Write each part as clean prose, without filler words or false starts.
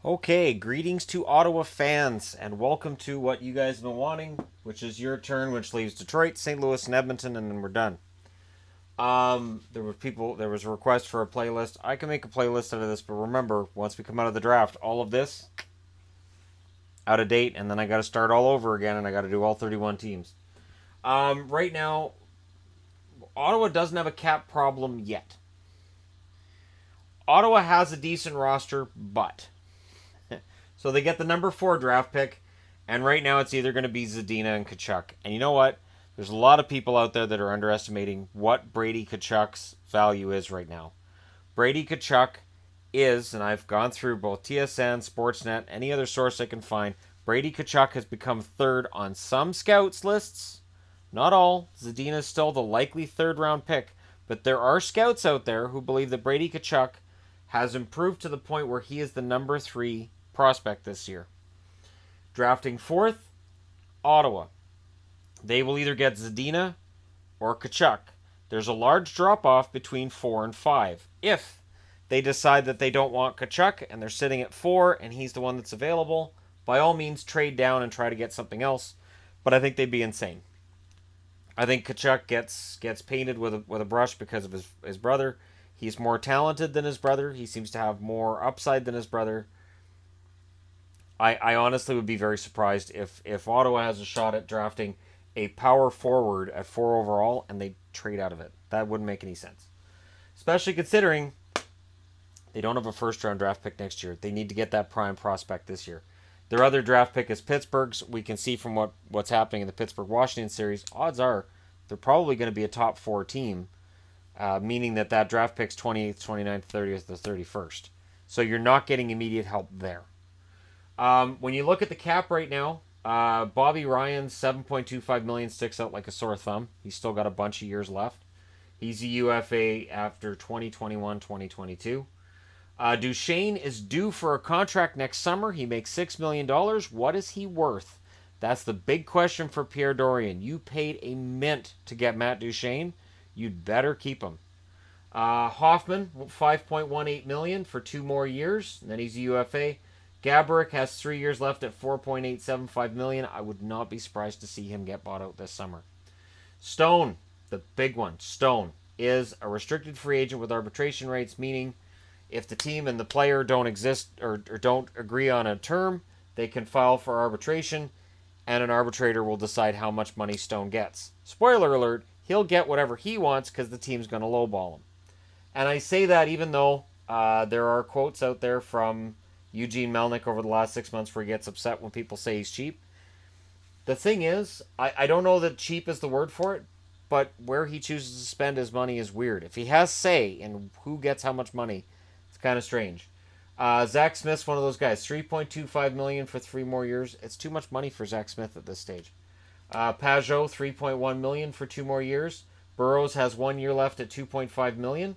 Okay, greetings to Ottawa fans, and welcome to what you guys have been wanting, which is your turn, which leaves Detroit, St. Louis, and Edmonton, and then we're done. There was a request for a playlist. I can make a playlist out of this, but remember, once we come out of the draft, all of this out of date, and then I got to start all over again, and I got to do all 31 teams. Right now, Ottawa doesn't have a cap problem yet. Ottawa has a decent roster, but so they get the number 4 draft pick, and right now it's either going to be Zadina and Tkachuk. And you know what? There's a lot of people out there that are underestimating what Brady Tkachuk's value is right now. Brady Tkachuk is, and I've gone through both TSN, Sportsnet, any other source I can find, Brady Tkachuk has become third on some scouts lists. Not all. Zadina is still the likely third-round pick, but there are scouts out there who believe that Brady Tkachuk has improved to the point where he is the number 3 prospect this year. Drafting 4th, Ottawa. They will either get Zadina or Tkachuk. There's a large drop-off between 4 and 5. If they decide that they don't want Tkachuk and they're sitting at 4 and he's the one that's available, by all means trade down and try to get something else. But I think they'd be insane. I think Tkachuk gets painted with a brush because of his brother. He's more talented than his brother. He seems to have more upside than his brother. I honestly would be very surprised if Ottawa has a shot at drafting a power forward at 4 overall and they trade out of it. That wouldn't make any sense. Especially considering they don't have a first-round draft pick next year. They need to get that prime prospect this year. Their other draft pick is Pittsburgh's. We can see from what's happening in the Pittsburgh-Washington series, odds are they're probably going to be a top 4 team, meaning that draft pick's 28th, 29th, 30th, or 31st. So you're not getting immediate help there. When you look at the cap right now, Bobby Ryan's $7.25 million sticks out like a sore thumb. He's still got a bunch of years left. He's a UFA after 2021-2022. Duchesne is due for a contract next summer. He makes $6 million. What is he worth? That's the big question for Pierre Dorion. You paid a mint to get Matt Duchesne. You'd better keep him. Hoffman, $5.18 million for 2 more years, and then he's a UFA. Gaborik has 3 years left at $4.875 million. I would not be surprised to see him get bought out this summer. Stone, the big one, Stone, is a restricted free agent with arbitration rights, meaning if the team and the player don't exist or don't agree on a term, they can file for arbitration, and an arbitrator will decide how much money Stone gets. Spoiler alert, he'll get whatever he wants because the team's going to lowball him. And I say that even though there are quotes out there from Eugene Melnick over the last 6 months where he gets upset when people say he's cheap. The thing is, I don't know that cheap is the word for it, but where he chooses to spend his money is weird. If he has say in who gets how much money, it's kind of strange. Zach Smith's one of those guys. $3.25 million for 3 more years. It's too much money for Zach Smith at this stage. Pajot, $3.1 million for 2 more years. Burrows has 1 year left at $2.5 million,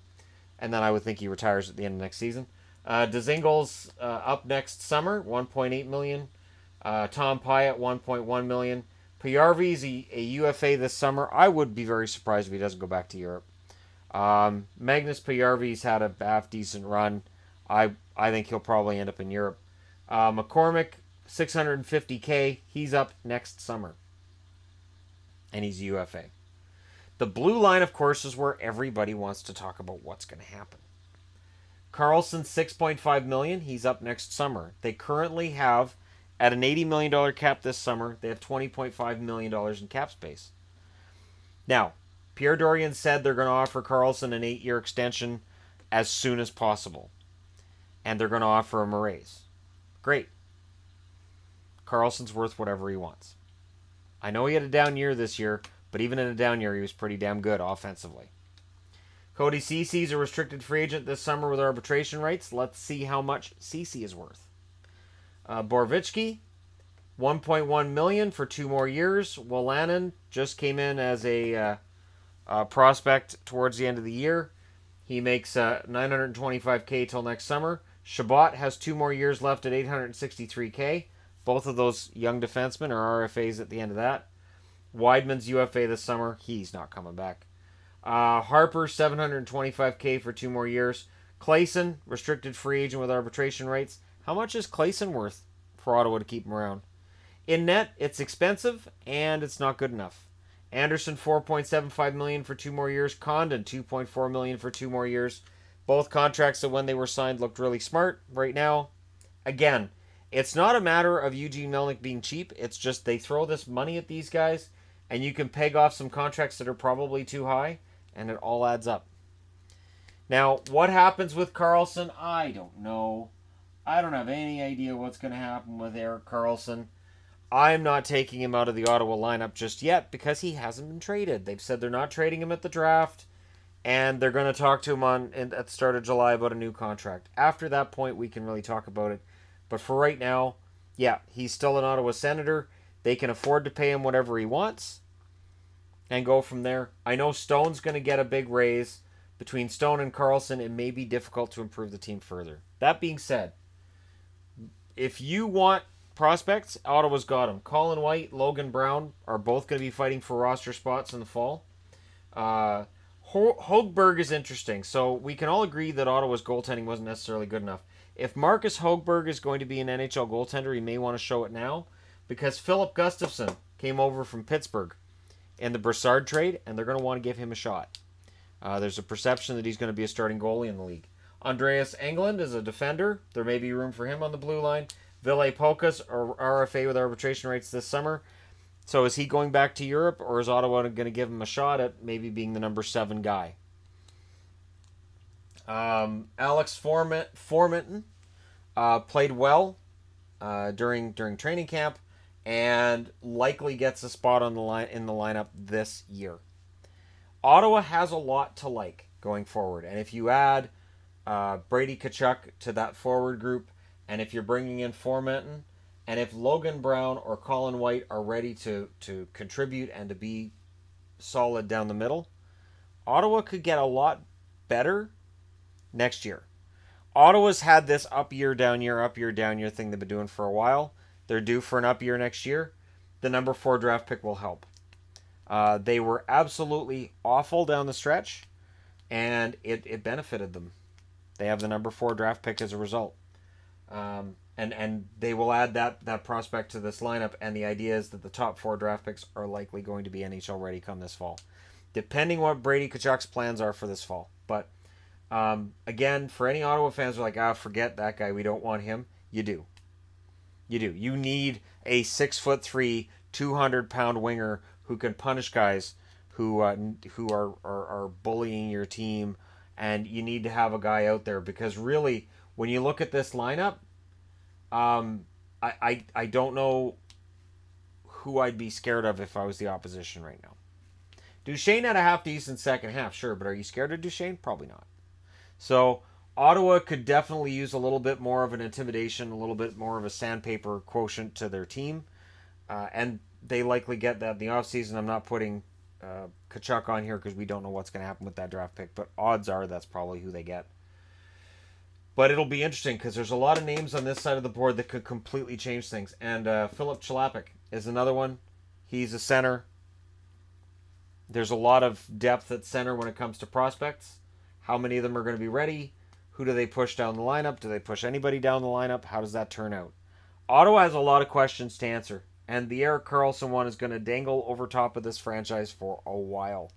and then I would think he retires at the end of next season. Dzingle's up next summer, $1.8 million. Tom Pyatt, $1.1 million. Pajärvi's a UFA this summer. I would be very surprised if he doesn't go back to Europe. Magnus Pajärvi's had a half-decent run. I think he'll probably end up in Europe. McCormick, $650K. He's up next summer. And he's UFA. The blue line, of course, is where everybody wants to talk about what's going to happen. Karlsson, $6.5 million. He's up next summer. They currently have, at an $80 million cap this summer, they have $20.5 million in cap space. Now, Pierre Dorion said they're going to offer Karlsson an 8-year extension as soon as possible. And they're going to offer him a raise. Great. Karlsson's worth whatever he wants. I know he had a down year this year, but even in a down year, he was pretty damn good offensively. Cody Ceci's a restricted free agent this summer with arbitration rights. Let's see how much Ceci is worth. Borvitsky, $1.1 million for 2 more years. Wolanin just came in as a prospect towards the end of the year. He makes $925K till next summer. Shabbat has 2 more years left at $863K. Both of those young defensemen are RFAs at the end of that. Weidman's UFA this summer. He's not coming back. Harper, $725K for 2 more years. Clayson, restricted free agent with arbitration rights. How much is Clayson worth for Ottawa to keep him around? In net, it's expensive, and it's not good enough. Anderson, $4.75 million for 2 more years. Condon, $2.4 million for 2 more years. Both contracts that when they were signed looked really smart. Right now, again, it's not a matter of Eugene Melnyk being cheap. It's just they throw this money at these guys, and you can peg off some contracts that are probably too high, and it all adds up. Now, what happens with Karlsson? I don't know. I don't have any idea what's going to happen with Erik Karlsson. I'm not taking him out of the Ottawa lineup just yet because he hasn't been traded. They've said they're not trading him at the draft, and they're going to talk to him at the start of July about a new contract. After that point, we can really talk about it. But for right now, yeah, he's still an Ottawa Senator. They can afford to pay him whatever he wants and go from there. I know Stone's going to get a big raise. Between Stone and Karlsson, it may be difficult to improve the team further. That being said, if you want prospects, Ottawa's got them. Colin White, Logan Brown are both going to be fighting for roster spots in the fall. Hogberg is interesting. So we can all agree that Ottawa's goaltending wasn't necessarily good enough. If Marcus Hogberg is going to be an NHL goaltender, he may want to show it now because Philip Gustafsson came over from Pittsburgh in the Brassard trade, and they're going to want to give him a shot. There's a perception that he's going to be a starting goalie in the league. Andreas Englund is a defender. There may be room for him on the blue line. Ville Pokas or RFA with arbitration rights this summer. So is he going back to Europe, or is Ottawa going to give him a shot at maybe being the number 7 guy? Alex Formenton played well during training camp and likely gets a spot on in the lineup this year. Ottawa has a lot to like going forward, and if you add Brady Tkachuk to that forward group, and if you're bringing in Formenton, and if Logan Brown or Colin White are ready to contribute and to be solid down the middle, Ottawa could get a lot better next year. Ottawa's had this up year, down year thing they've been doing for a while. They're due for an up year next year. The number 4 draft pick will help. They were absolutely awful down the stretch, and it benefited them. They have the number 4 draft pick as a result. And they will add that prospect to this lineup, and the idea is that the top 4 draft picks are likely going to be NHL ready come this fall, depending what Brady Tkachuk's plans are for this fall. But again, for any Ottawa fans who are like, forget that guy, we don't want him, you do. You need a 6'3", 200-pound winger who can punish guys who are bullying your team, and you need to have a guy out there because really, when you look at this lineup, I don't know who I'd be scared of if I was the opposition right now. Duchesne had a half-decent second half, sure, but are you scared of Duchesne? Probably not. So Ottawa could definitely use a little bit more of an intimidation, a little bit more of a sandpaper quotient to their team, and they likely get that in the offseason. I'm not putting Tkachuk on here because we don't know what's going to happen with that draft pick, but odds are that's probably who they get. But it'll be interesting because there's a lot of names on this side of the board that could completely change things. And Philip Chalapik is another one. He's a center. There's a lot of depth at center when it comes to prospects. How many of them are going to be ready? Who do they push down the lineup? Do they push anybody down the lineup? How does that turn out? Ottawa has a lot of questions to answer. And the Erik Karlsson one is going to dangle over top of this franchise for a while.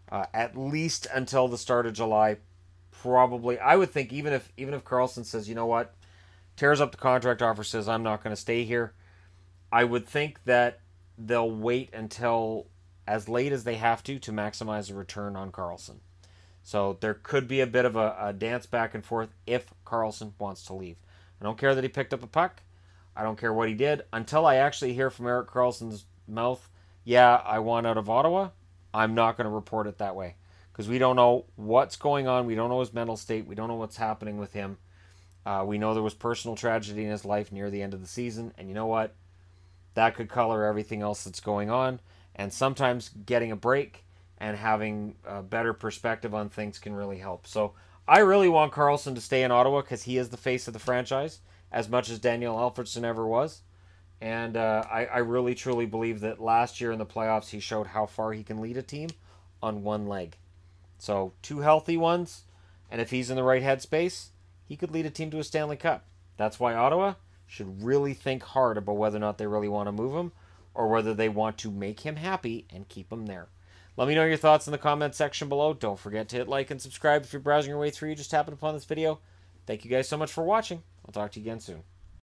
At least until the start of July. Probably, I would think even if Karlsson says, you know what, tears up the contract offer, says I'm not going to stay here, I would think that they'll wait until as late as they have to maximize a return on Karlsson. So there could be a bit of a dance back and forth if Karlsson wants to leave. I don't care that he picked up a puck. I don't care what he did. Until I actually hear from Erik Karlsson's mouth, yeah, I want out of Ottawa, I'm not going to report it that way. Because we don't know what's going on. We don't know his mental state. We don't know what's happening with him. We know there was personal tragedy in his life near the end of the season. And you know what? That could color everything else that's going on. And sometimes getting a break and having a better perspective on things can really help. So I really want Karlsson to stay in Ottawa because he is the face of the franchise as much as Daniel Alfredsson ever was. And I really, truly believe that last year in the playoffs he showed how far he can lead a team on one leg. So 2 healthy ones, and if he's in the right headspace, he could lead a team to a Stanley Cup. That's why Ottawa should really think hard about whether or not they really want to move him or whether they want to make him happy and keep him there. Let me know your thoughts in the comment section below. Don't forget to hit like and subscribe if you're browsing your way through. You just happened upon this video. Thank you guys so much for watching. I'll talk to you again soon.